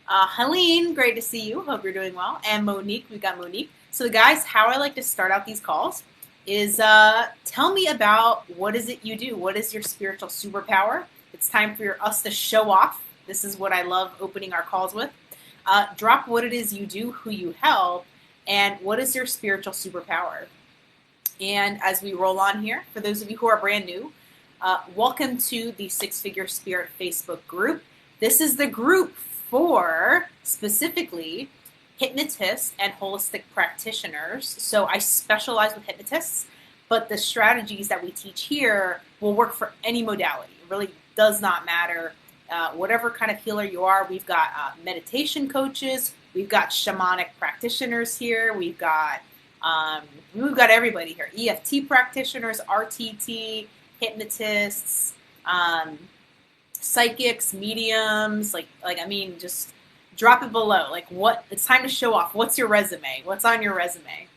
Helene, great to see you. Hope you're doing well. And Monique, we've got Monique. So, guys, how I like to start out these calls is tell me about what is it you do? What is your spiritual superpower? It's time for us to show off. This is what I love opening our calls with. Drop what it is you do, who you help, and what is your spiritual superpower. And as we roll on here, for those of you who are brand new, welcome to the Six Figure Spirit Facebook group. This is the group for specifically hypnotists and holistic practitioners. So I specialize with hypnotists, but the strategies that we teach here will work for any modality. It really does not matter. Whatever kind of healer you are, we've got meditation coaches, we've got shamanic practitioners here, we've got everybody here. EFT practitioners, RTT, hypnotists, psychics, mediums, just drop it below. It's time to show off. What's your resume? What's on your resume?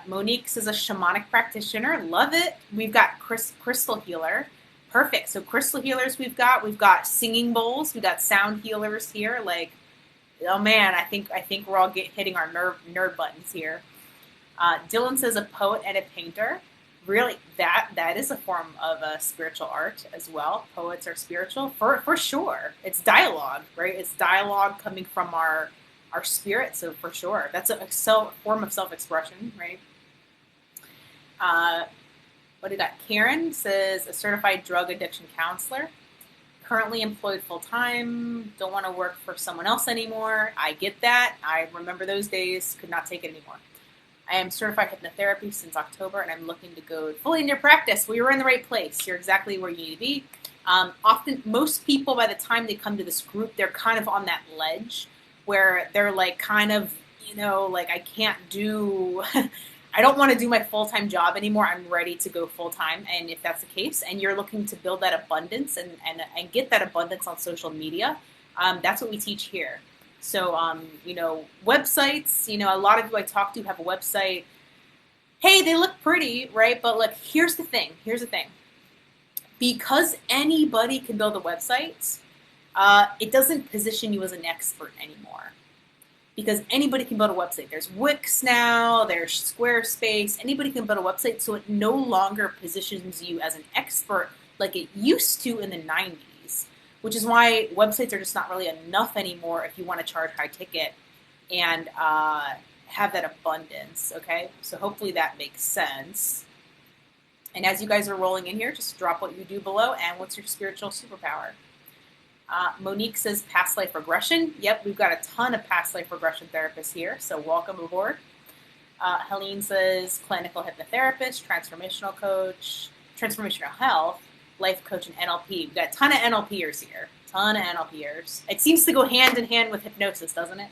Monique says a shamanic practitioner. Love it. We've got crystal healer. Perfect. So crystal healers we've got singing bowls. We've got sound healers here. Oh man, I think we're all hitting our nerd buttons here. Dylan says a poet and a painter. Really, that is a form of a spiritual art as well. Poets are spiritual for sure. It's dialogue, right? It's dialogue coming from our spirit. So for sure, that's a form of self-expression, right? What do you got? Karen says a certified drug addiction counselor. Currently employed full-time, don't want to work for someone else anymore. I get that. I remember those days, could not take it anymore. I am certified hypnotherapy since October, and I'm looking to go fully into practice. Well, you're in the right place. You're exactly where you need to be. Often, most people, by the time they come to this group, they're kind of on that ledge where they're I can't do... I don't want to do my full-time job anymore. I'm ready to go full-time. And if that's the case, and you're looking to build that abundance and get that abundance on social media, that's what we teach here. So, websites, a lot of you I talk to have a website. Hey, they look pretty, right? But look, here's the thing. Because anybody can build a website, it doesn't position you as an expert anymore. Because anybody can build a website. There's Wix now, there's Squarespace. Anybody can build a website, so it no longer positions you as an expert like it used to in the 90s, which is why websites are just not really enough anymore if you want to charge high ticket and have that abundance, okay? So hopefully that makes sense. And as you guys are rolling in here, just drop what you do below and what's your spiritual superpower. Monique says past life regression. Yep, we've got a ton of past life regression therapists here, so welcome aboard. Helene says clinical hypnotherapist, transformational coach, transformational health, life coach, and NLP. We've got a ton of NLPers here. It seems to go hand in hand with hypnosis, doesn't it?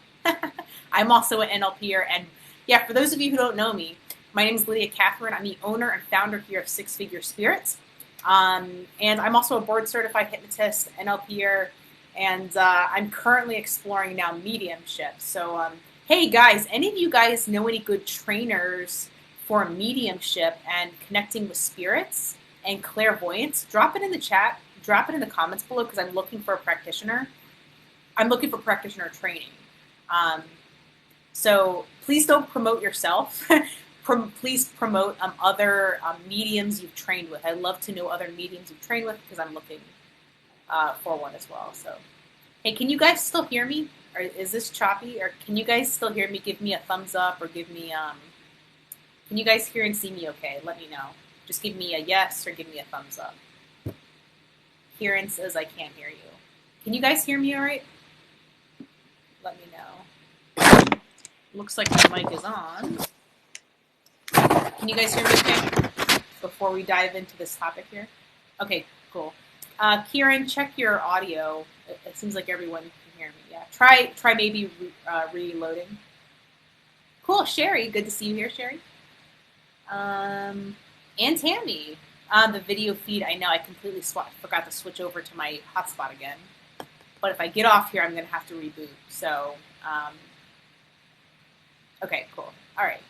I'm also an NLPer, and yeah, for those of you who don't know me, my name is Lydia Catherine. I'm the owner and founder here of Six Figure Spirits. And I'm also a board-certified hypnotist, NLPer, and I'm currently exploring now mediumship. So, hey guys, any of you guys know any good trainers for mediumship and connecting with spirits and clairvoyance? Drop it in the chat. Drop it in the comments below because I'm looking for a practitioner. I'm looking for practitioner training. So please don't promote yourself. Please promote other mediums you've trained with. I'd love to know other mediums you've trained with because I'm looking for one as well. So, hey, can you guys still hear me? Or is this choppy? Or can you guys still hear me? Give me a thumbs up or give me... can you guys hear and see me okay? Let me know. Just give me a yes or give me a thumbs up. Kieran says I can't hear you. Can you guys hear me all right? Let me know. Looks like my mic is on. Can you guys hear me okay before we dive into this topic here? Okay, cool. Kieran, check your audio. It seems like everyone can hear me. Yeah, try maybe reloading. Cool, Sherry. Good to see you here, Sherry. And Tammy. The video feed, I know I completely forgot to switch over to my hotspot again. But if I get off here, I'm going to have to reboot. So, okay, cool. All right.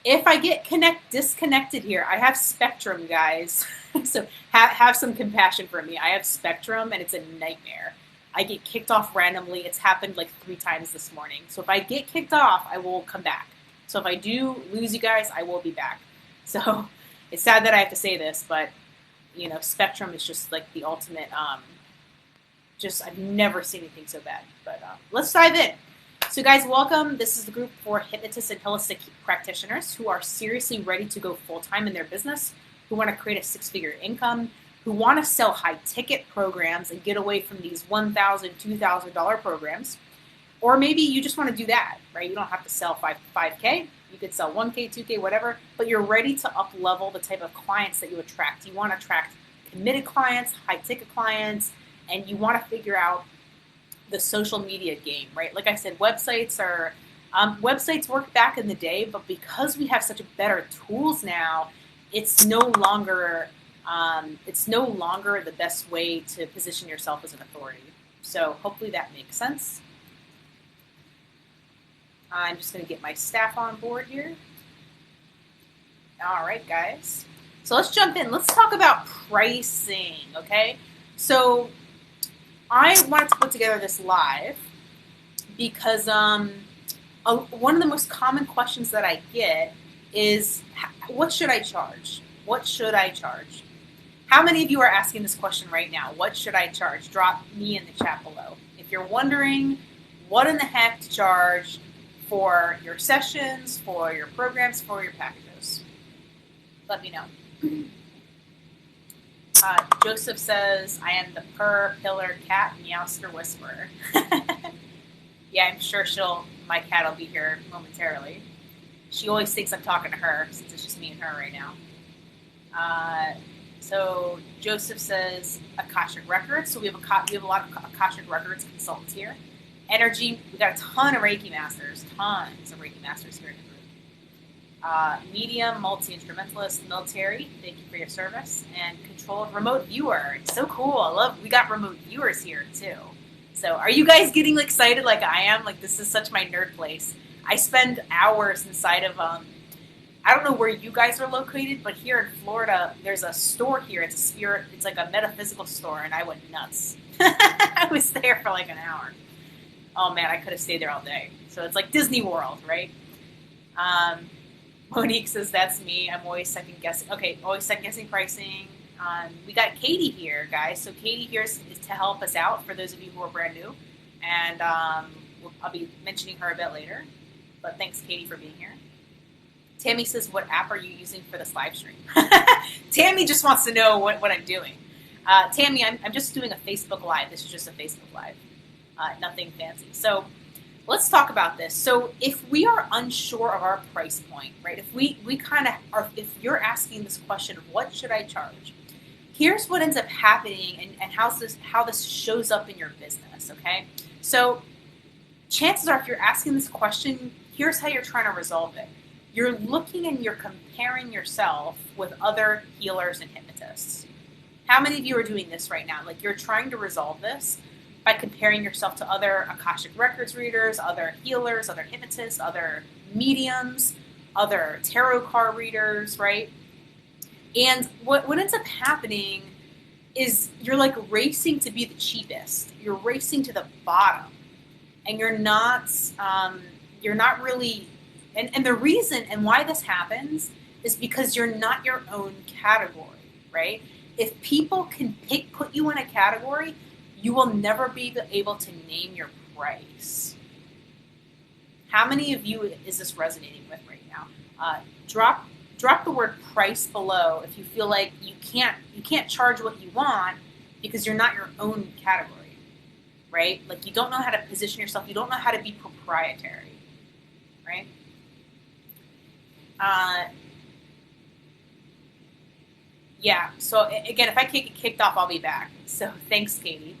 If I get disconnected here, I have Spectrum, guys. So have some compassion for me. I have Spectrum, and it's a nightmare. I get kicked off randomly. It's happened like 3 times this morning. So if I get kicked off, I will come back. So if I do lose you guys, I will be back. So it's sad that I have to say this, but Spectrum is just like the ultimate. I've never seen anything so bad. But let's dive in. So guys, welcome. This is the group for hypnotists and holistic practitioners who are seriously ready to go full-time in their business, who want to create a 6-figure income, who want to sell high-ticket programs and get away from these $1,000, $2,000 programs. Or maybe you just want to do that, right? You don't have to sell 5K. You could sell 1K, 2K, whatever, but you're ready to up-level the type of clients that you attract. You want to attract committed clients, high-ticket clients, and you want to figure out the social media game, right? Like I said, websites worked back in the day, but because we have such better tools now, it's no longer the best way to position yourself as an authority. So hopefully that makes sense. I'm just going to get my staff on board here. All right, guys. So let's jump in. Let's talk about pricing, okay? So I wanted to put together this live because one of the most common questions that I get is, what should I charge? What should I charge? How many of you are asking this question right now? What should I charge? Drop me in the chat below. If you're wondering what in the heck to charge for your sessions, for your programs, for your packages, let me know. Joseph says, I am the purr, pillar, cat, meowster, whisperer. Yeah, I'm sure my cat will be here momentarily. She always thinks I'm talking to her since it's just me and her right now. So Joseph says Akashic Records. So we have a lot of Akashic Records consultants here. Energy, we got a ton of Reiki Masters, here in the group. Medium, multi-instrumentalist, military, thank you for your service, and controlled remote viewer. It's so cool. We got remote viewers here too. So are you guys getting excited like I am? Like, this is such my nerd place. I spend hours inside of, I don't know where you guys are located, but here in Florida, there's a store here. It's like a metaphysical store, and I went nuts. I was there for like an hour. Oh man, I could have stayed there all day. So it's like Disney World, right? Monique says, that's me. I'm always second guessing. Okay, always second guessing pricing. We got Katie here, guys. So Katie here is to help us out for those of you who are brand new. And I'll be mentioning her a bit later. But thanks, Katie, for being here. Tammy says, what app are you using for this live stream? Tammy just wants to know what I'm doing. Tammy, I'm just doing a Facebook Live. This is just a Facebook Live. Nothing fancy. So let's talk about this. So if we are unsure of our price point, right? If we kind of are, if you're asking this question of what should I charge? Here's what ends up happening and how this shows up in your business, okay? So chances are if you're asking this question, here's how you're trying to resolve it. You're looking and you're comparing yourself with other healers and hypnotists. How many of you are doing this right now? Like, you're trying to resolve this by comparing yourself to other Akashic Records readers, other healers, other hypnotists, other mediums, other tarot card readers, right? And what ends up happening is you're like racing to be the cheapest. You're racing to the bottom. And you're not really, and the reason and why this happens is because you're not your own category, right? If people can put you in a category, you will never be able to name your price. How many of you is this resonating with right now? Drop the word price below if you feel like you can't charge what you want because you're not your own category, right? Like, you don't know how to position yourself. You don't know how to be proprietary, right? Yeah. So again, if I get kicked off, I'll be back. So thanks, Katie.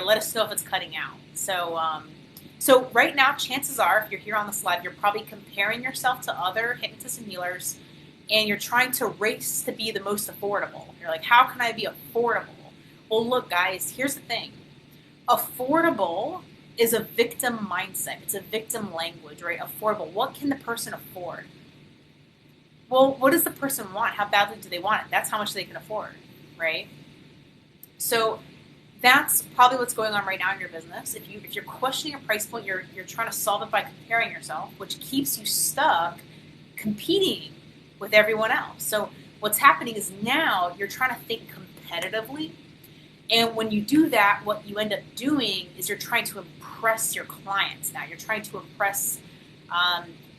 Let us know if it's cutting out. So right now, chances are, if you're here on this live, you're probably comparing yourself to other hypnotists and healers, and you're trying to race to be the most affordable. You're like, how can I be affordable? Well, look, guys, here's the thing. Affordable is a victim mindset. It's a victim language, right? Affordable. What can the person afford? Well, what does the person want? How badly do they want it? That's how much they can afford, right? So That's probably what's going on right now in your business. If you're questioning a price point, you're trying to solve it by comparing yourself, which keeps you stuck competing with everyone else. So what's happening is now you're trying to think competitively, and when you do that, what you end up doing is you're trying to impress your clients. Now you're trying to impress.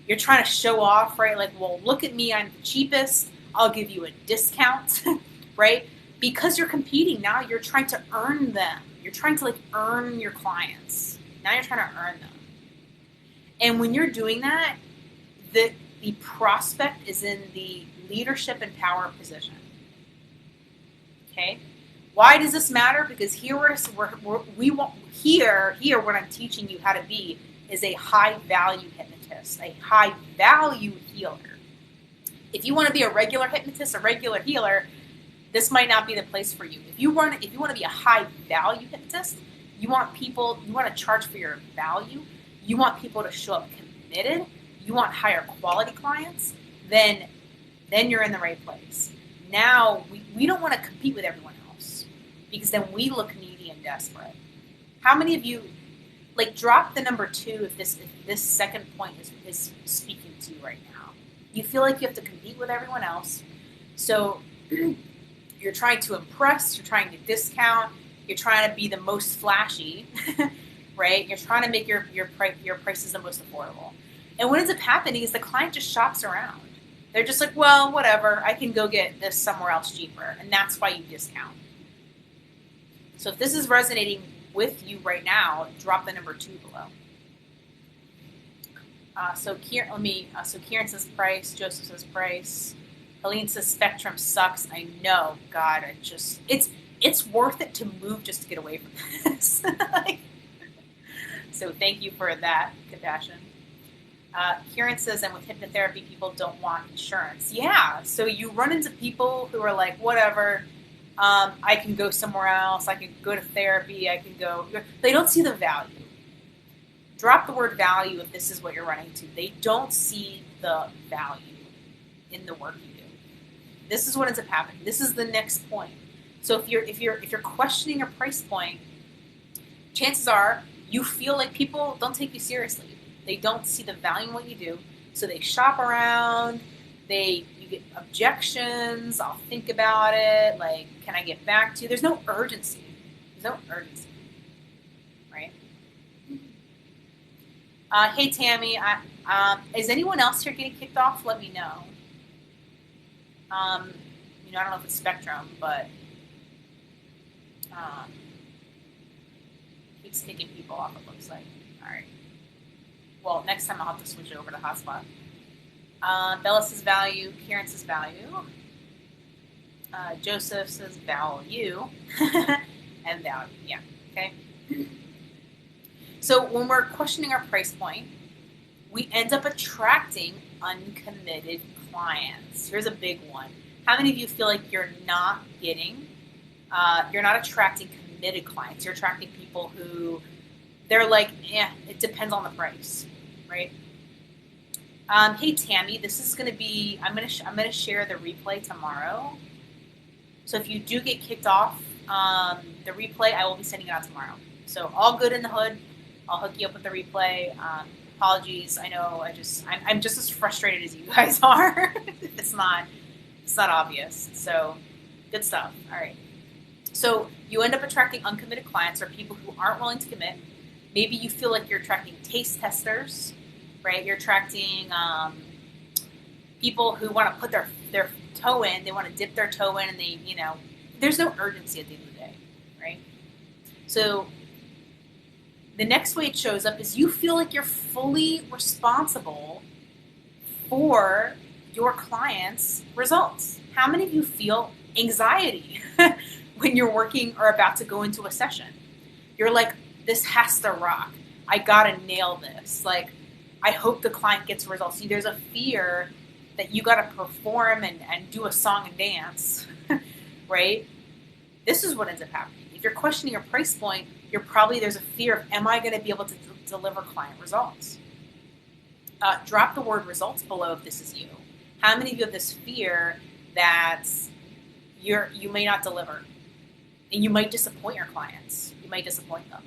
You're trying to show off, right? Like, well, look at me, I'm the cheapest. I'll give you a discount, right? Because you're competing, now you're trying to earn them. You're trying to earn your clients. Now you're trying to earn them. And when you're doing that, the prospect is in the leadership and power position. Okay? Why does this matter? Because here what I'm teaching you how to be is a high value hypnotist, a high value healer. If you want to be a regular hypnotist, a regular healer, this might not be the place for you. If you want to be a high value hypnotist, you want to charge for your value, you want people to show up committed, you want higher quality clients, then you're in the right place. Now, we don't want to compete with everyone else because then we look needy and desperate. How many of you, drop the number 2 if this second point is speaking to you right now? You feel like you have to compete with everyone else, so you're trying to impress, you're trying to discount, you're trying to be the most flashy, right? You're trying to make your prices the most affordable. And what ends up happening is the client just shops around. They're just like, well, whatever, I can go get this somewhere else cheaper. And that's why you discount. So if this is resonating with you right now, drop the number 2 below. So Kieran says price, Joseph says price. Helene says Spectrum sucks. I know, God, it's worth it to move just to get away from this. So thank you for that compassion. Kieran says, and with hypnotherapy, people don't want insurance. Yeah, so you run into people who are like, whatever, I can go somewhere else, I can go to therapy, they don't see the value. Drop the word value if this is what you're running into. They don't see the value in the work you do. This is what ends up happening. This is the next point. So if you're questioning your price point, chances are you feel like people don't take you seriously. They don't see the value in what you do, so they shop around. You get objections. I'll think about it. Can I get back to you? There's no urgency. Right? Hey Tammy, is anyone else here getting kicked off? Let me know. I don't know if it's Spectrum, but keeps kicking people off, it looks like. All right. Well, next time I'll have to switch it over to hotspot. Bella says value. Kieran says value. Joseph says value. And value. Yeah. Okay. So when we're questioning our price point, we end up attracting uncommitted clients. Here's a big one. How many of you feel like you're not attracting committed clients? You're attracting people who they're like, it depends on the price, right? Hey Tammy, this is going to be. I'm going to share the replay tomorrow. So if you do get kicked off, the replay I will be sending it out tomorrow. So all good in the hood. I'll hook you up with the replay. Apologies. I know. I'm just as frustrated as you guys are. It's not obvious. So good stuff. All right. So you end up attracting uncommitted clients or people who aren't willing to commit. Maybe you feel like you're attracting taste testers, right? You're attracting people who want to put their toe in. They want to dip their toe in, and there's no urgency at the end of the day, right? So the next way it shows up is you feel like you're fully responsible for your clients' results. How many of you feel anxiety when you're working or about to go into a session? You're like, this has to rock. I gotta nail this. I hope the client gets results. See, there's a fear that you gotta perform and do a song and dance, right? This is what ends up happening. If you're questioning your price point, there's a fear of, am I going to be able to deliver client results? Drop the word results below if this is you. How many of you have this fear that you may not deliver? And you might disappoint your clients. You might disappoint them.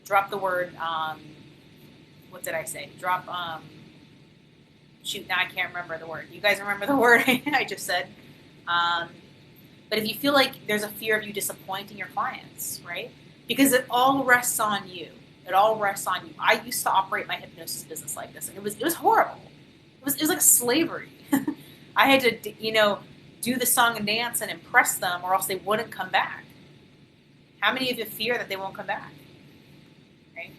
Drop the word, what did I say? Drop, shoot, now I can't remember the word. You guys remember the word I just said? But if you feel like there's a fear of you disappointing your clients, right? Because it all rests on you. It all rests on you. I used to operate my hypnosis business like this, and it was horrible. It was like slavery. I had to, do the song and dance and impress them, or else they wouldn't come back. How many of you fear that they won't come back? Right?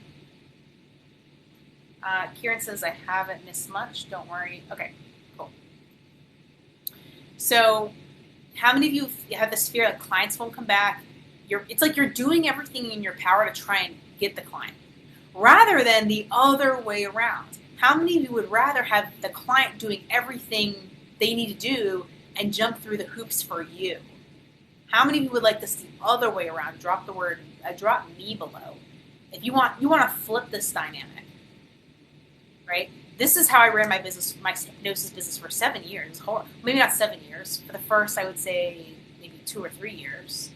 Kieran says, I haven't missed much. Don't worry. Okay, cool. So how many of you have this fear that clients won't come back? It's like you're doing everything in your power to try and get the client, rather than the other way around. How many of you would rather have the client doing everything they need to do and jump through the hoops for you? How many of you would like this the other way around? Drop me below. If you want to flip this dynamic, right? This is how I ran my business, my hypnosis business, for 7 years. Maybe not 7 years. For the first, I would say maybe 2 or 3 years.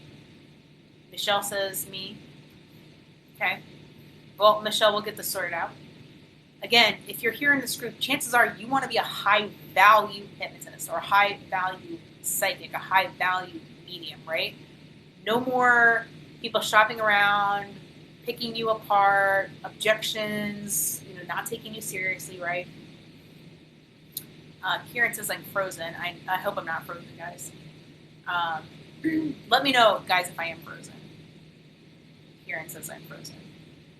Michelle says me. Okay. Well, Michelle, we'll get this sorted out. Again, if you're here in this group, chances are you want to be a high-value hypnotist or a high-value psychic, a high-value medium, right? No more people shopping around, picking you apart, objections, not taking you seriously, right? Kieran says I'm frozen. I hope I'm not frozen, guys. Let me know, guys, if I am frozen. Kieran says I'm frozen.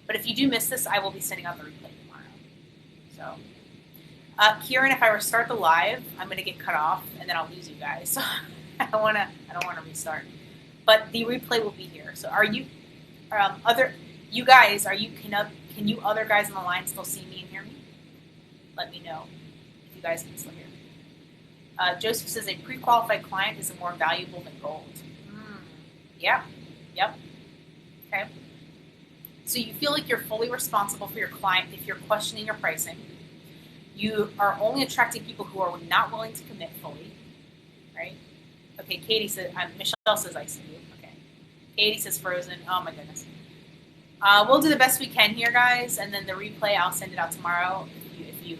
But if you do miss this, I will be sending out the replay tomorrow. So, Kieran, if I restart the live, I'm going to get cut off, and then I'll lose you guys. So I don't want to restart. But the replay will be here. So are you, you guys, can you other guys on the line still see me and hear me? Let me know if you guys can still hear me. Joseph says a pre-qualified client is more valuable than gold. Yep. Okay. So you feel like you're fully responsible for your client if you're questioning your pricing. You are only attracting people who are not willing to commit fully, right? Okay, Katie says, Michelle says I see you. Okay. Katie says frozen. Oh my goodness. We'll do the best we can here, guys, and then the replay, I'll send it out tomorrow if you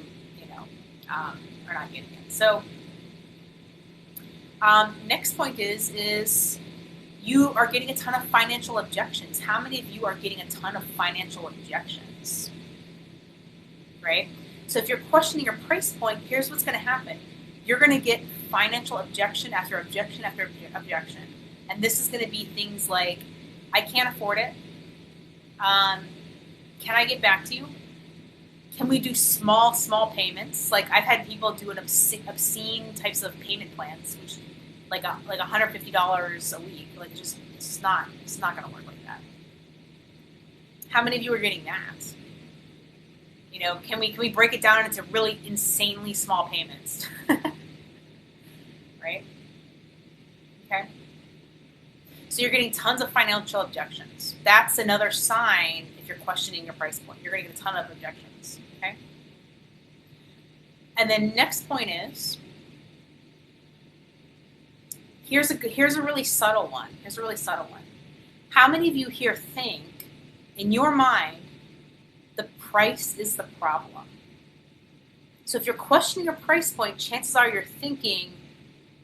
are not getting it. So next point is you are getting a ton of financial objections. How many of you are getting a ton of financial objections? Right? So if you're questioning your price point, here's what's going to happen. You're going to get financial objection after objection after objection. And this is going to be things like, I can't afford it. Can I get back to you? Can we do small payments? Like I've had people do an obscene types of payment plans, which like $150 a week. Like it's not going to work like that. How many of you are getting that? Can we break it down into really insanely small payments? Right? Okay. So you're getting tons of financial objections. That's another sign if you're questioning your price point. You're going to get a ton of objections. Okay. And then next point is, here's a really subtle one. How many of you here think in your mind the price is the problem? So if you're questioning your price point, chances are you're thinking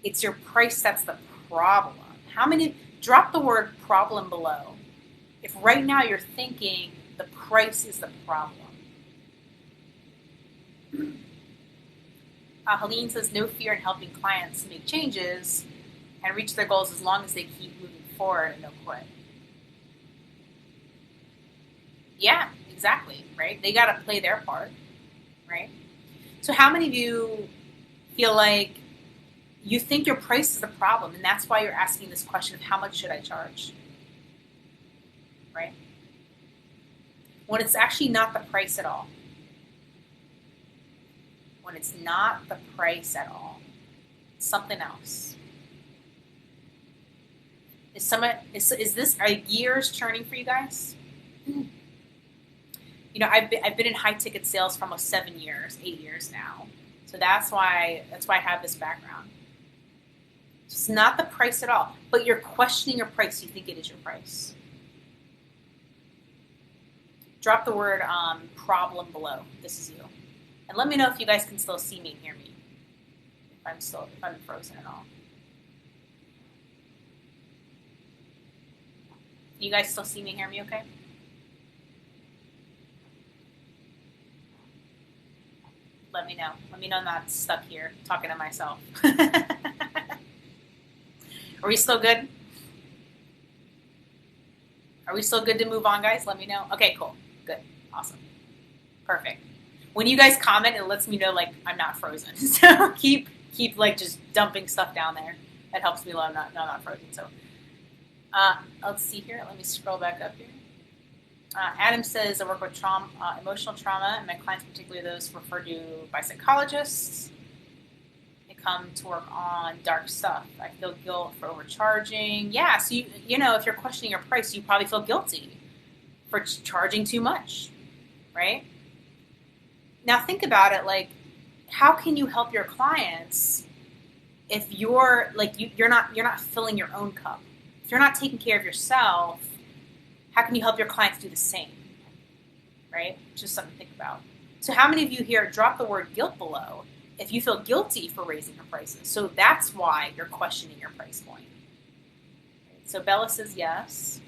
it's your price that's the problem. How many? Drop the word problem below if right now you're thinking the price is the problem. Helene says no fear in helping clients make changes and reach their goals as long as they keep moving forward and don't quit. Yeah, exactly, right? They got to play their part, right? So how many of you feel like you think your price is the problem, and that's why you're asking this question of how much should I charge, right? When it's actually not the price at all. When it's not the price at all. It's something else. Are gears turning for you guys? I've been in high ticket sales for almost 8 years now. So that's why I have this background. It's not the price at all, but you're questioning your price. You think it is your price. Drop the word problem below. This is you. And let me know if you guys can still see me and hear me. If I'm frozen at all. You guys still see me and hear me okay? Let me know. Let me know I'm not stuck here talking to myself. Are we still good? Are we still good to move on, guys? Let me know. Okay, cool. Good. Awesome. Perfect. When you guys comment, it lets me know like I'm not frozen. So keep like just dumping stuff down there. That helps me know I'm not frozen. So let's see here. Let me scroll back up here. Adam says, I work with emotional trauma, and my clients, particularly those referred to by psychologists, they come to work on dark stuff. I feel guilt for overcharging. Yeah, so you know, if you're questioning your price, you probably feel guilty for charging too much, right? Now think about it, like, how can you help your clients if you're like you're not filling your own cup? If you're not taking care of yourself, how can you help your clients do the same? Right? Just something to think about. So how many of you here drop the word guilt below if you feel guilty for raising your prices? So that's why you're questioning your price point. So Bella says yes.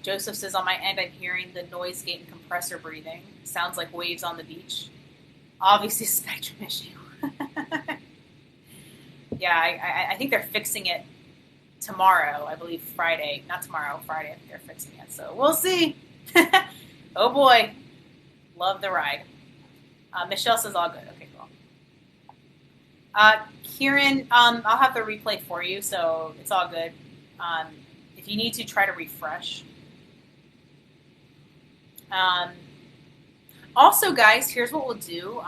Joseph says, on my end, I'm hearing the noise gate and compressor breathing. Sounds like waves on the beach. Obviously a spectrum issue. Yeah, I think they're fixing it tomorrow, I believe Friday. Not tomorrow, Friday. I think they're fixing it. So we'll see. Oh boy. Love the ride. Michelle says all good. Okay, cool. Kieran, I'll have the replay for you, so it's all good. If you need to, try to refresh. Also, guys, here's what we'll do.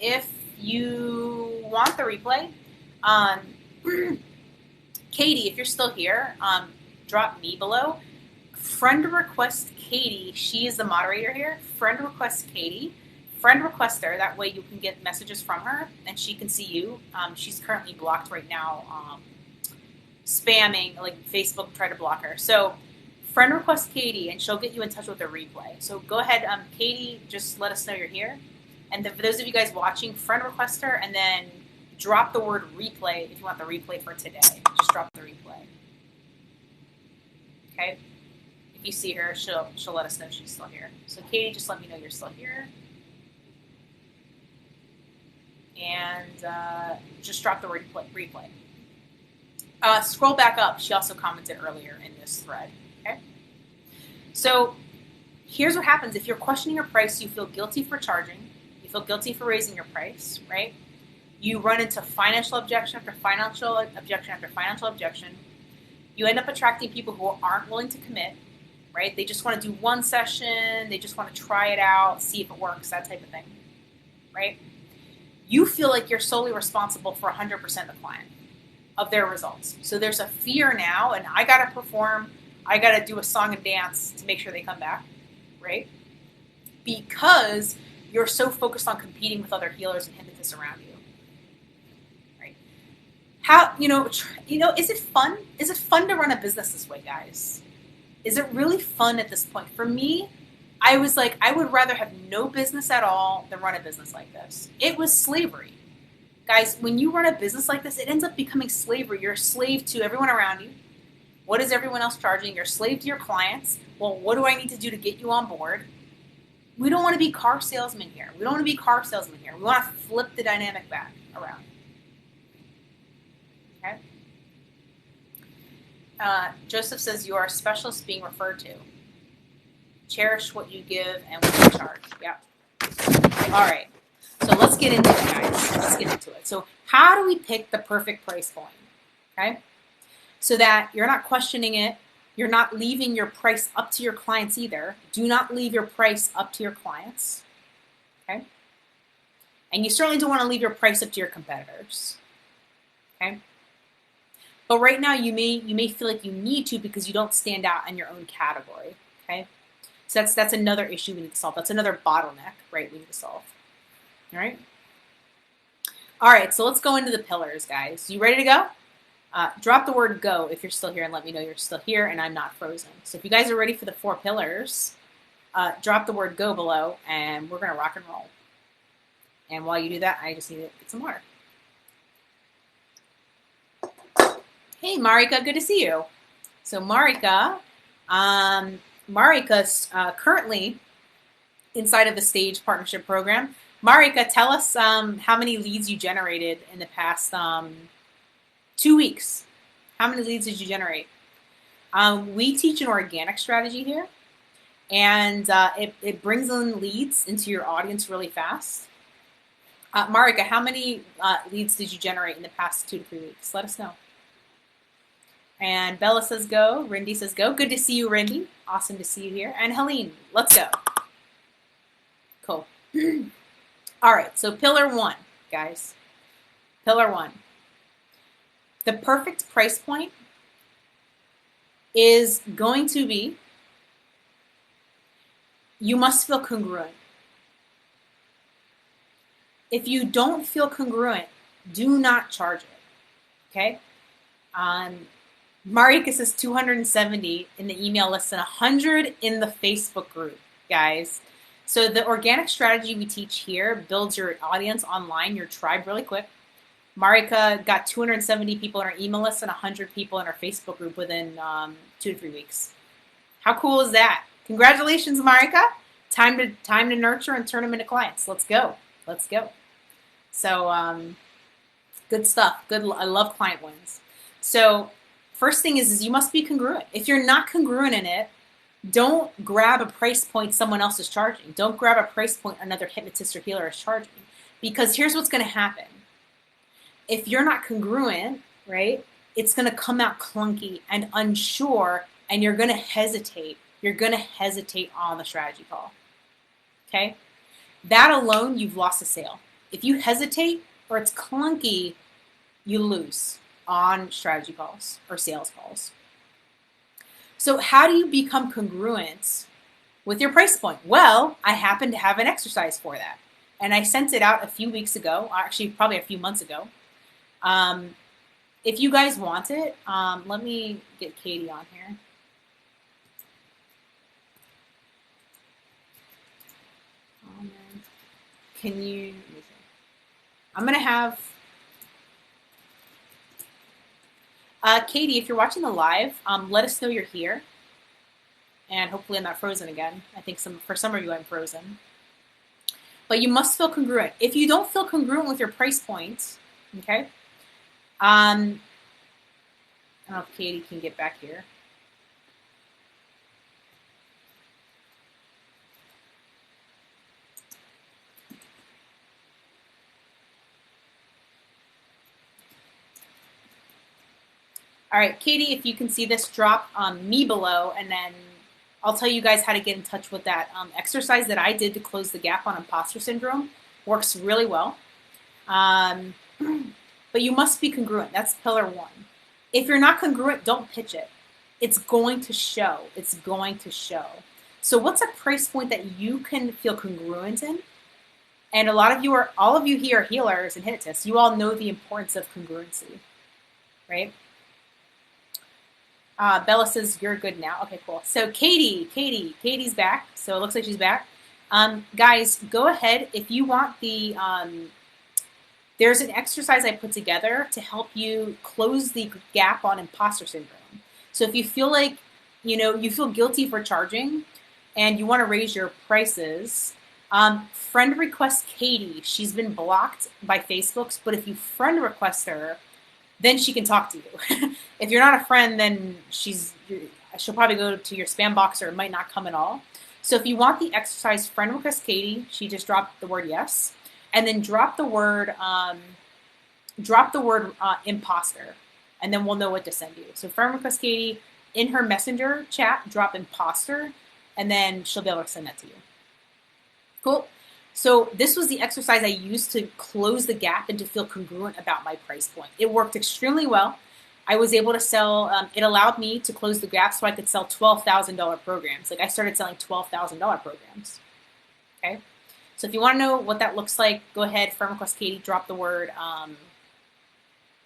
If you want the replay, Katie, if you're still here, drop me below. Friend request Katie. She is the moderator here. Friend request Katie. Friend request her. That way you can get messages from her and she can see you. She's currently blocked right now. Spamming, like Facebook tried to block her. So friend request Katie and she'll get you in touch with the replay. So go ahead, Katie, just let us know you're here. And for those of you guys watching, friend request her and then drop the word replay if you want the replay for today. Just drop the replay. Okay? If you see her, she'll let us know she's still here. So Katie, just let me know you're still here. And just drop the word replay. Scroll back up. She also commented earlier in this thread. Okay? So here's what happens. If you're questioning your price, you feel guilty for charging. You feel guilty for raising your price, right? You run into financial objection after financial objection after financial objection. You end up attracting people who aren't willing to commit, right? They just want to do one session. They just want to try it out, see if it works, that type of thing, right? You feel like you're solely responsible for 100% of the client, of their results. So there's a fear now, and I got to perform. I got to do a song and dance to make sure they come back, right? Because you're so focused on competing with other healers and hypnotists around you. How, is it fun? Is it fun to run a business this way, guys? Is it really fun at this point? For me, I was like, I would rather have no business at all than run a business like this. It was slavery. Guys, when you run a business like this, it ends up becoming slavery. You're a slave to everyone around you. What is everyone else charging? You're a slave to your clients. Well, what do I need to do to get you on board? We don't want to be car salesmen here. We don't want to be car salesmen here. We want to flip the dynamic back around. Okay. Joseph says you are a specialist being referred to. Cherish what you give and what you charge. Yeah. All right. So let's get into it, guys. Let's get into it. So how do we pick the perfect price point? Okay. So that you're not questioning it. You're not leaving your price up to your clients either. Do not leave your price up to your clients. Okay. And you certainly don't want to leave your price up to your competitors. Okay. But right now, you may feel like you need to because you don't stand out in your own category, okay? So that's another issue we need to solve. That's another bottleneck, right, we need to solve, all right? All right, so let's go into the pillars, guys. You ready to go? Drop the word go if you're still here and let me know you're still here and I'm not frozen. So if you guys are ready for the 4 pillars, drop the word go below and we're going to rock and roll. And while you do that, I just need to get some water. Hey, Marika, good to see you. So Marika's currently inside of the Stage Partnership Program. Marika, tell us how many leads you generated in the past 2 weeks. How many leads did you generate? We teach an organic strategy here, and it brings in leads into your audience really fast. Marika, how many leads did you generate in the past 2 to 3 weeks? Let us know. And Bella says go. Rindy says go. Good to see you, Rindy. Awesome to see you here. And Helene, let's go. Cool. All right, so pillar 1, guys. Pillar 1. The perfect price point is going to be, you must feel congruent. If you don't feel congruent, do not charge it, okay? Marika says 270 in the email list and 100 in the Facebook group, guys. So the organic strategy we teach here builds your audience online, your tribe really quick. Marika got 270 people in our email list and 100 people in our Facebook group within 2 to 3 weeks. How cool is that? Congratulations, Marika. Time to nurture and turn them into clients. Let's go. Let's go. So good stuff. Good. I love client wins. So first thing is you must be congruent. If you're not congruent in it, don't grab a price point someone else is charging. Don't grab a price point another hypnotist or healer is charging. Because here's what's going to happen. If you're not congruent, right, it's going to come out clunky and unsure, and you're going to hesitate. You're going to hesitate on the strategy call. Okay? That alone, you've lost a sale. If you hesitate or it's clunky, you lose on strategy calls or sales calls. So how do you become congruent with your price point? Well, I happen to have an exercise for that. And I sent it out a few weeks ago, actually probably a few months ago. If you guys want it, let me get Katie on here. Can you, I'm going to have, Katie, if you're watching the live, let us know you're here. And hopefully I'm not frozen again. I think for some of you I'm frozen. But you must feel congruent. If you don't feel congruent with your price point, okay, I don't know if Katie can get back here. All right, Katie, if you can see this, drop me below, and then I'll tell you guys how to get in touch with that exercise that I did to close the gap on imposter syndrome. Works really well. But you must be congruent. That's pillar 1. If you're not congruent, don't pitch it. It's going to show. It's going to show. So what's a price point that you can feel congruent in? And all of you here are healers and hypnotists. You all know the importance of congruency, right? Bella says, you're good now. Okay, cool. So Katie's back. So it looks like she's back. Guys, go ahead. If you want the, there's an exercise I put together to help you close the gap on imposter syndrome. So if you feel like, you feel guilty for charging and you want to raise your prices, friend request Katie. She's been blocked by Facebook's, but if you friend request her, then she can talk to you. If you're not a friend, then she'll probably go to your spam box or it might not come at all. So if you want the exercise, friend request Katie, she just dropped the word yes, and then drop the word imposter, and then we'll know what to send you. So friend request Katie, in her messenger chat, drop imposter, and then she'll be able to send that to you. Cool. So this was the exercise I used to close the gap and to feel congruent about my price point. It worked extremely well. I was able to sell, it allowed me to close the gap so I could sell $12,000 programs. Like I started selling $12,000 programs, okay? So if you want to know what that looks like, go ahead, friend request Katie, drop the word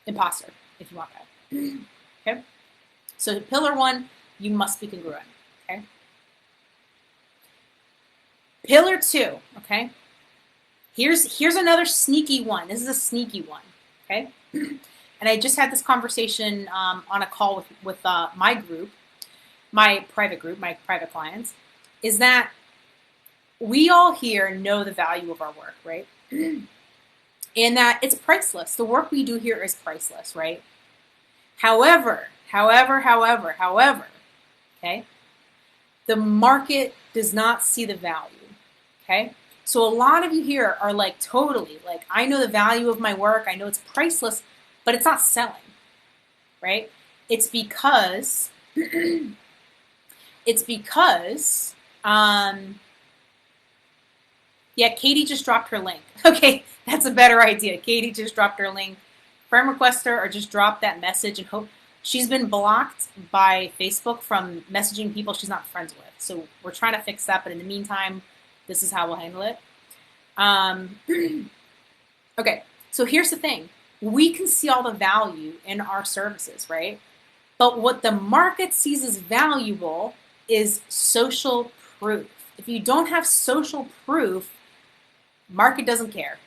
imposter if you want that. Okay. So pillar 1, you must be congruent. Okay. Pillar 2. Okay. Here's another sneaky one. This is a sneaky one. Okay. And I just had this conversation on a call with my group, my private group, my private clients, is that we all here know the value of our work, right? And that it's priceless. The work we do here is priceless, right? However, okay, the market does not see the value, okay? So a lot of you here are like totally like, I know the value of my work, I know it's priceless, but it's not selling, right? It's because, yeah, Katie just dropped her link. Okay, that's a better idea. Katie just dropped her link. Friend request her or just drop that message and hope. She's been blocked by Facebook from messaging people she's not friends with. So we're trying to fix that, but in the meantime, this is how we'll handle it. Okay, so here's the thing. We can see all the value in our services, right? But what the market sees as valuable is social proof. If you don't have social proof, market doesn't care.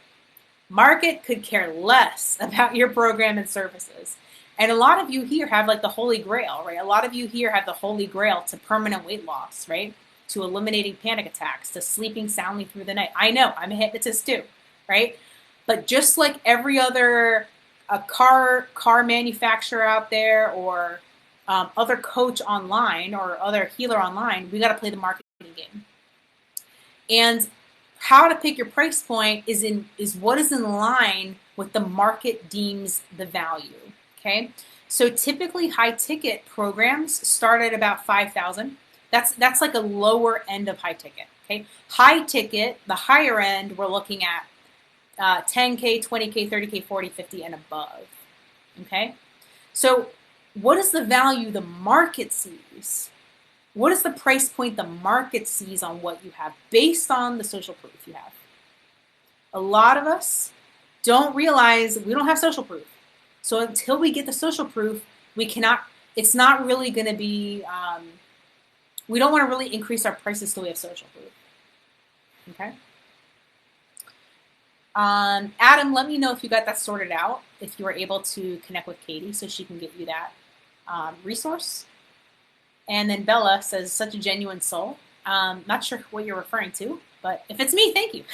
Market could care less about your program and services. And a lot of you here have like the holy grail, right? A lot of you here have the holy grail to permanent weight loss, right? To eliminating panic attacks, to sleeping soundly through the night. I know, I'm a hypnotist too, right? But just like every other car manufacturer out there or other coach online or other healer online, we got to play the marketing game. And how to pick your price point is what is in line with the market deems the value. Okay, so typically high ticket programs start at about 5,000. That's like a lower end of high ticket. Okay, high ticket, the higher end, we're looking at 10K, 20K, 30K, 40, 50, and above. Okay, so what is the value the market sees? What is the price point the market sees on what you have based on the social proof you have? A lot of us don't realize we don't have social proof. So until we get the social proof, we cannot, it's not really going to be, we don't want to really increase our prices till we have social proof. Okay. Adam, let me know if you got that sorted out, if you were able to connect with Katie so she can get you that resource. And then Bella says, such a genuine soul. Not sure what you're referring to, but if it's me, thank you.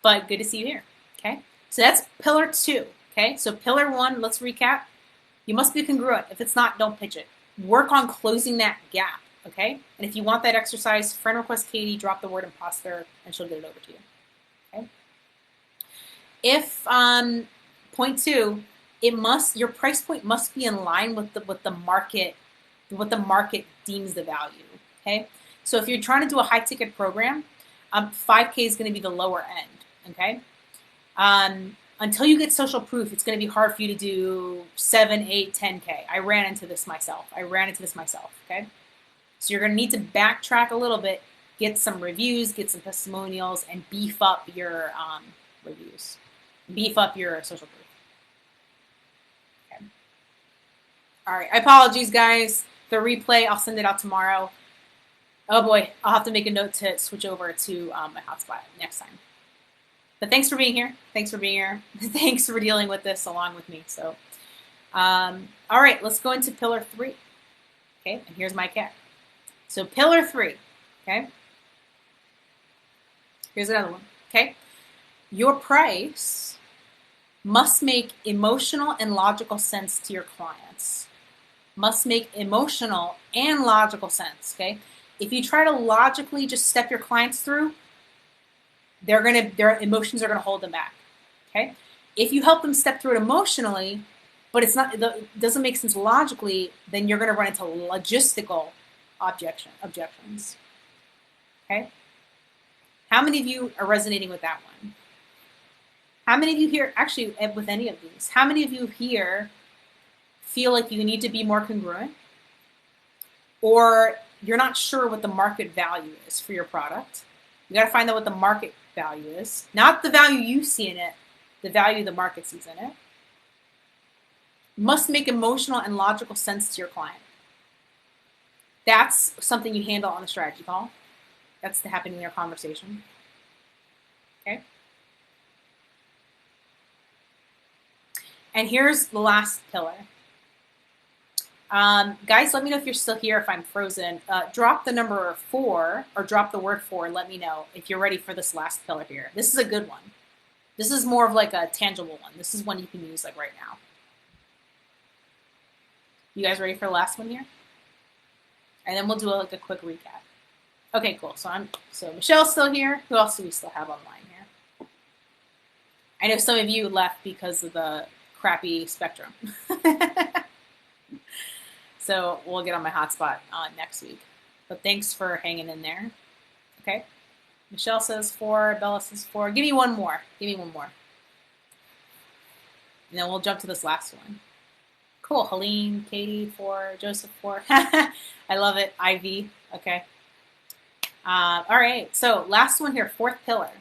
But good to see you here. Okay, so that's pillar 2. Okay, so pillar 1, let's recap. You must be congruent. If it's not, don't pitch it. Work on closing that gap. Okay, and if you want that exercise, friend request Katie, drop the word imposter, and she'll get it over to you. Okay. If point 2, your price point must be in line with the market, what the market deems the value. Okay, so if you're trying to do a high ticket program, 5K is going to be the lower end. Okay, until you get social proof, it's going to be hard for you to do 7, 8, 10K. I ran into this myself. Okay, so you're going to need to backtrack a little bit, get some reviews, get some testimonials, and beef up your reviews, beef up your social proof. All right, apologies, guys. The replay, I'll send it out tomorrow. Oh boy, I'll have to make a note to switch over to my hotspot next time. But thanks for being here. Thanks for dealing with this along with me. So, all right, let's go into pillar 3. Okay, and here's my cat. So pillar 3, okay? Here's another one, okay? Your price must make emotional and logical sense to your clients. Must make emotional and logical sense, okay? If you try to logically just step your clients through, their emotions are gonna hold them back, okay? If you help them step through it emotionally, but it doesn't make sense logically, then you're gonna run into logistical objections, okay? How many of you are resonating with that one? How many of you here, actually with any of these, how many of you here feel like you need to be more congruent? Or you're not sure what the market value is for your product. You got to find out what the market value is, not the value you see in it, the value the market sees in it. Must make emotional and logical sense to your client. That's something you handle on a strategy call. That's happening in your conversation. Okay. And here's the last pillar. Guys, let me know if you're still here, if I'm frozen. Drop the number 4 or drop the word 4 and let me know if you're ready for this last pillar here. This is a good one. This is more of like a tangible one. This is one you can use like right now. You guys ready for the last one here? And then we'll do like a quick recap. Okay, cool. So Michelle's still here. Who else do we still have online here? I know some of you left because of the crappy spectrum. So we'll get on my hotspot next week. But thanks for hanging in there. Okay. Michelle says 4. Bella says 4. Give me one more. Give me one more. And then we'll jump to this last one. Cool. Helene, Katie, 4. Joseph, 4. I love it. Ivy. Okay. All right. So last one here. 4th pillar.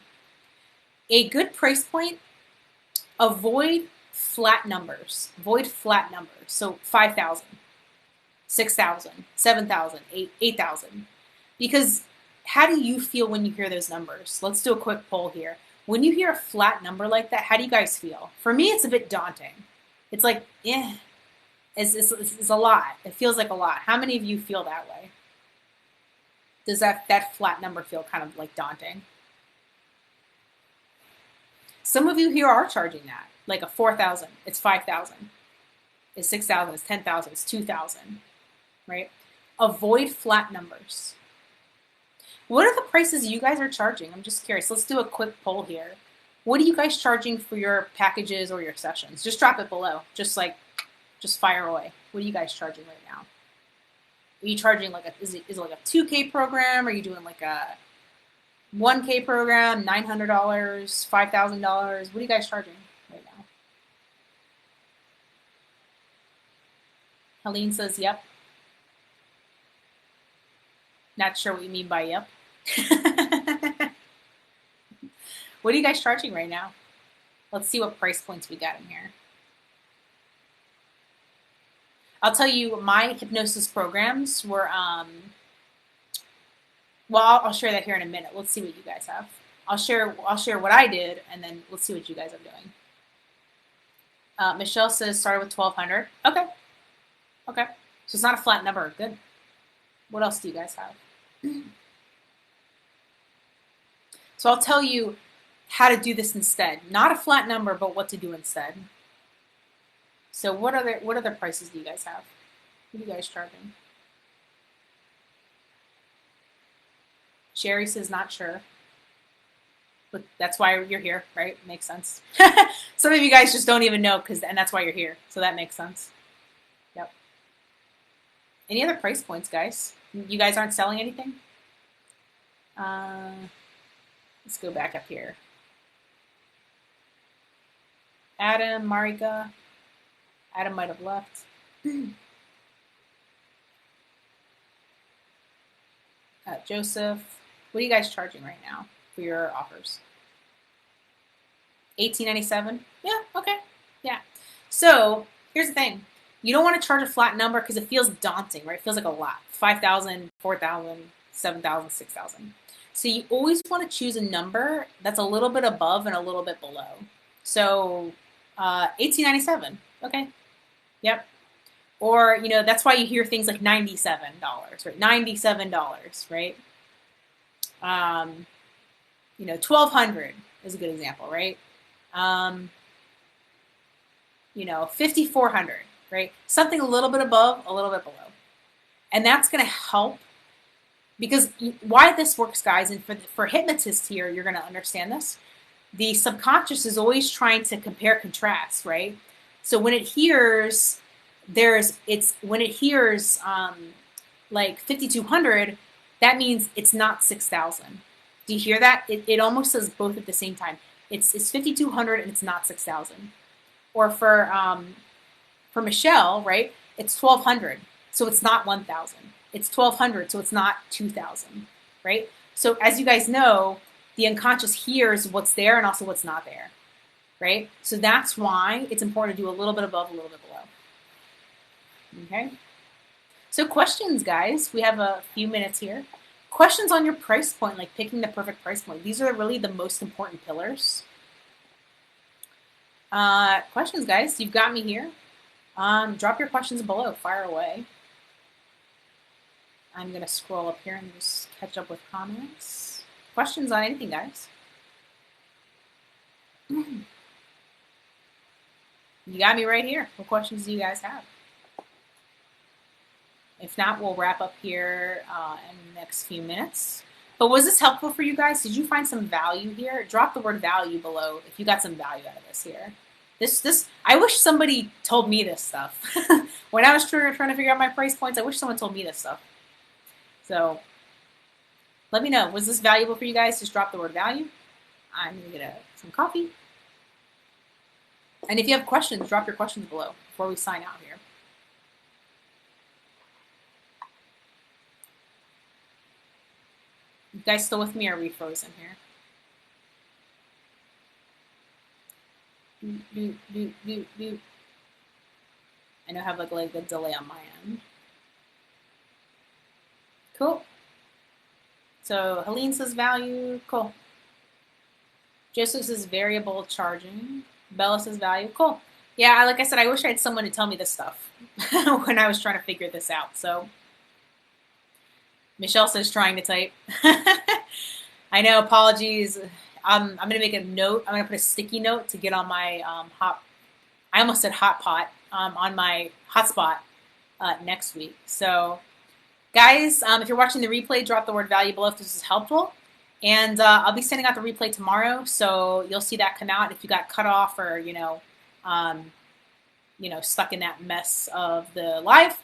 A good price point. Avoid flat numbers. Avoid flat numbers. So 5,000. 6,000, 7,000, 8,000. Because how do you feel when you hear those numbers? Let's do a quick poll here. When you hear a flat number like that, how do you guys feel? For me, it's a bit daunting. It's like, it's a lot. It feels like a lot. How many of you feel that way? Does that flat number feel kind of like daunting? Some of you here are charging that, like a 4,000. It's 5,000. It's 6,000. It's 10,000. It's 2,000. Right? Avoid flat numbers. What are the prices you guys are charging? I'm just curious. Let's do a quick poll here. What are you guys charging for your packages or your sessions? Just drop it below. Just fire away. What are you guys charging right now? Are you charging is it like a 2K program? Are you doing like a 1K program, $900, $5,000? What are you guys charging right now? Helene says, yep. Not sure what you mean by yep. What are you guys charging right now? Let's see what price points we got in here. I'll tell you, my hypnosis programs were, well, I'll share that here in a minute. Let's see what you guys have. I'll share what I did, and then let's see what you guys are doing. Michelle says started with 1,200. Okay. Okay. So it's not a flat number. Good. What else do you guys have? So I'll tell you how to do this instead. Not a flat number, but what to do instead. So what other prices do you guys have? What are you guys charging? Sherry says not sure. But that's why you're here, right? Makes sense. Some of you guys just don't even know and that's why you're here. So that makes sense. Yep. Any other price points, guys? You guys aren't selling anything? Let's go back up here. Adam, Marika. Adam might have left. Joseph. What are you guys charging right now for your offers? $18.97? Yeah, okay. Yeah. So here's the thing. You don't want to charge a flat number because it feels daunting, right? It feels like a lot. 5,000, 4,000, 7,000, 6,000. So you always want to choose a number that's a little bit above and a little bit below. So $18.97. Okay. Yep. Or, that's why you hear things like $97, right? $97, right? $1,200 is a good example, right? $5,400, right? Something a little bit above, a little bit below. And that's going to help because why this works, guys, and for hypnotists here, you're going to understand this. The subconscious is always trying to compare contrast, right? So when it hears like 5,200, that means it's not 6,000. Do you hear that? It almost says both at the same time. It's 5,200 and it's not 6,000. Or for Michelle, right? It's 1,200, so it's not 1,000. It's 1,200, so it's not 2,000, right? So as you guys know, the unconscious hears what's there and also what's not there, right? So that's why it's important to do a little bit above, a little bit below. Okay? So questions, guys. We have a few minutes here. Questions on your price point, like picking the perfect price point. These are really the most important pillars. Questions, guys. You've got me here. Drop your questions below. Fire away. I'm going to scroll up here and just catch up with comments. Questions on anything, guys? You got me right here. What questions do you guys have? If not, we'll wrap up here in the next few minutes. But was this helpful for you guys? Did you find some value here? Drop the word value below if you got some value out of this here. I wish somebody told me this stuff. When I was trying to figure out my price points, I wish someone told me this stuff. So let me know. Was this valuable for you guys? Just drop the word value. I'm going to get some coffee. And if you have questions, drop your questions below before we sign out here. You guys still with me or are we frozen here? I know I have like a delay on my end. Cool. So Helene says value. Cool. Joseph says variable charging. Bella says value. Cool. Yeah, like I said, I wish I had someone to tell me this stuff when I was trying to figure this out. So Michelle says trying to type. I know, apologies. I'm going to make a note. I'm going to put a sticky note to get on my I almost said hot pot, on my hotspot next week. So guys, if you're watching the replay, drop the word value below if this is helpful. And I'll be sending out the replay tomorrow, so you'll see that come out if you got cut off or, stuck in that mess of the live.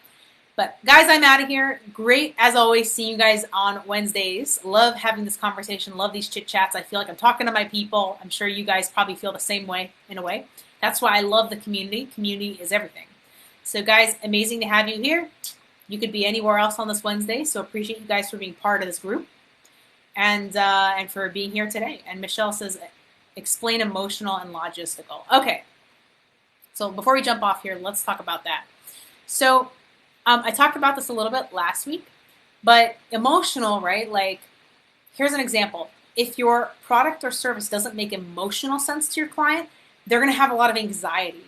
But guys, I'm out of here. Great, as always, seeing you guys on Wednesdays. Love having this conversation. Love these chit chats. I feel like I'm talking to my people. I'm sure you guys probably feel the same way in a way. That's why I love the community. Community is everything. So guys, amazing to have you here. You could be anywhere else on this Wednesday. So appreciate you guys for being part of this group and for being here today. And Michelle says, explain emotional and logistical. Okay. So before we jump off here, let's talk about that. So I talked about this a little bit last week, but emotional, right? Like, here's an example. If your product or service doesn't make emotional sense to your client, they're going to have a lot of anxiety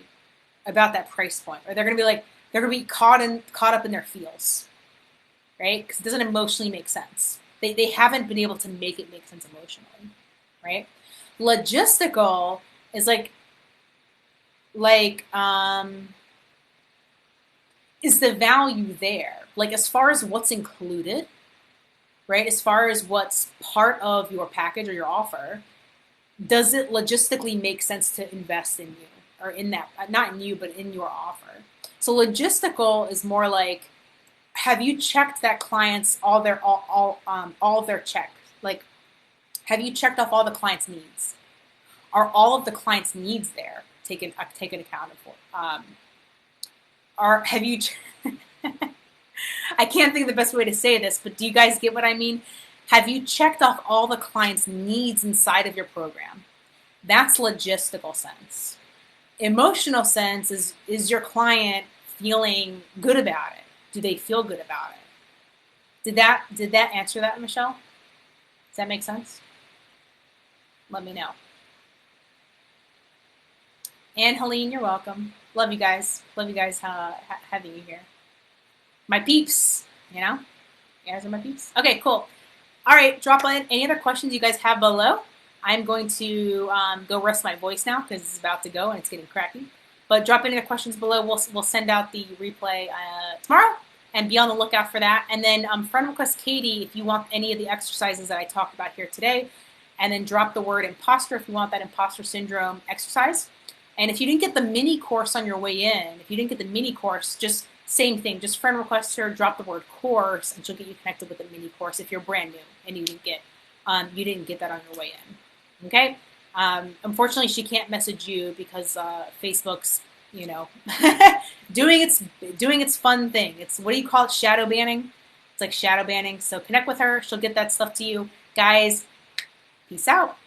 about that price point, or they're going to be caught up in their feels, right? Because it doesn't emotionally make sense. They haven't been able to make it make sense emotionally, right? Logistical is is the value there? Like, as far as what's included, right? As far as what's part of your package or your offer, does it logistically make sense to invest in you or in that, not in you, but in your offer? So logistical is more like, have you checked that clients all of their checks? Like, have you checked off all the client's needs? Are all of the client's needs there taken account for? Have you? I can't think of the best way to say this, but do you guys get what I mean? Have you checked off all the client's needs inside of your program? That's logistical sense. Emotional sense is your client feeling good about it? Do they feel good about it? Did that answer that, Michelle? Does that make sense? Let me know. And Helene, you're welcome. Love you guys. Love you guys having you here. My peeps, you guys are my peeps. Okay, cool. All right, drop in any other questions you guys have below. I'm going to go rest my voice now because it's about to go and it's getting crappy. But drop in any questions below. We'll send out the replay tomorrow and be on the lookout for that. And then friend request Katie if you want any of the exercises that I talked about here today. And then drop the word imposter if you want that imposter syndrome exercise. And if you didn't get the mini course on your way in, just same thing. Just friend request her, drop the word course, and she'll get you connected with the mini course if you're brand new and you didn't get that on your way in. Okay. Unfortunately, she can't message you because Facebook's doing its fun thing. It's, what do you call it? Shadow banning. It's like shadow banning. So connect with her. She'll get that stuff to you. Guys, peace out.